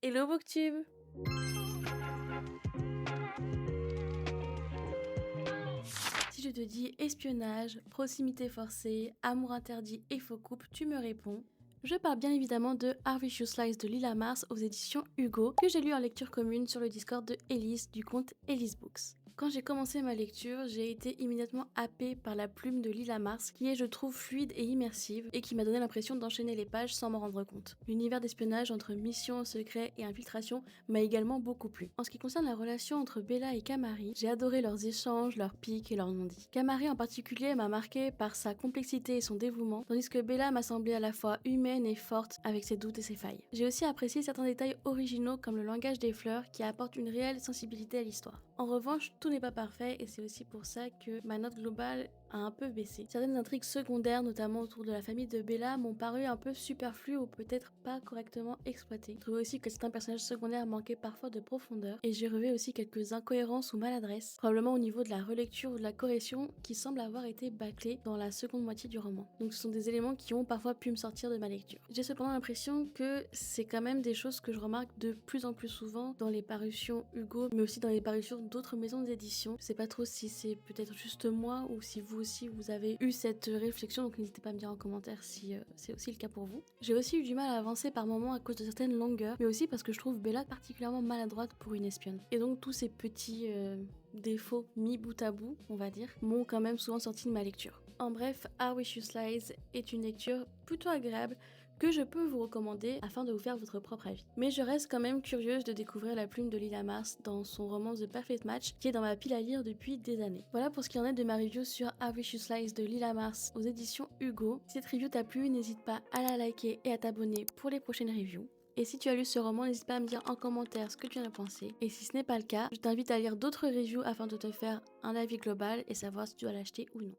Hello Booktube! Si je te dis espionnage, proximité forcée, amour interdit et faux couple, tu me réponds. Je parle bien évidemment de Harvey Slice de Lila Mars aux éditions Hugo, que j'ai lu en lecture commune sur le Discord de Elise du compte Elise Books. Quand j'ai commencé ma lecture, j'ai été immédiatement happée par la plume de Lila Mars, qui est je trouve fluide et immersive, et qui m'a donné l'impression d'enchaîner les pages sans m'en rendre compte. L'univers d'espionnage entre mission, secret et infiltration m'a également beaucoup plu. En ce qui concerne la relation entre Bella et Kamari, j'ai adoré leurs échanges, leurs piques et leurs non-dits. Kamari en particulier m'a marqué par sa complexité et son dévouement, tandis que Bella m'a semblé à la fois humaine et forte avec ses doutes et ses failles. J'ai aussi apprécié certains détails originaux comme le langage des fleurs qui apporte une réelle sensibilité à l'histoire. En revanche, tout n'est pas parfait et c'est aussi pour ça que ma note globale a un peu baissé. Certaines intrigues secondaires, notamment autour de la famille de Bella, m'ont paru un peu superflues ou peut-être pas correctement exploitées. Je trouvais aussi que certains personnages secondaires manquaient parfois de profondeur et j'ai relevé aussi quelques incohérences ou maladresses, probablement au niveau de la relecture ou de la correction qui semble avoir été bâclée dans la seconde moitié du roman. Donc ce sont des éléments qui ont parfois pu me sortir de ma lecture. J'ai cependant l'impression que c'est quand même des choses que je remarque de plus en plus souvent dans les parutions Hugo, mais aussi dans les parutions d'autres maisons d'édition. Je sais pas trop si c'est peut-être juste moi ou si vous aussi vous avez eu cette réflexion, donc n'hésitez pas à me dire en commentaire si c'est aussi le cas pour vous. J'ai aussi eu du mal à avancer par moments à cause de certaines longueurs, mais aussi parce que je trouve Bella particulièrement maladroite pour une espionne. Et donc tous ces petits défauts mis bout à bout, on va dire, m'ont quand même souvent sorti de ma lecture. En bref, How We Should Slice est une lecture plutôt agréable que je peux vous recommander afin de vous faire votre propre avis. Mais je reste quand même curieuse de découvrir la plume de Lila Mars dans son roman The Perfect Match qui est dans ma pile à lire depuis des années. Voilà pour ce qu'il en est de ma review sur How We Should Slice de Lila Mars aux éditions Hugo. Si cette review t'a plu, n'hésite pas à la liker et à t'abonner pour les prochaines reviews. Et si tu as lu ce roman, n'hésite pas à me dire en commentaire ce que tu en as pensé. Et si ce n'est pas le cas, je t'invite à lire d'autres reviews afin de te faire un avis global et savoir si tu dois l'acheter ou non.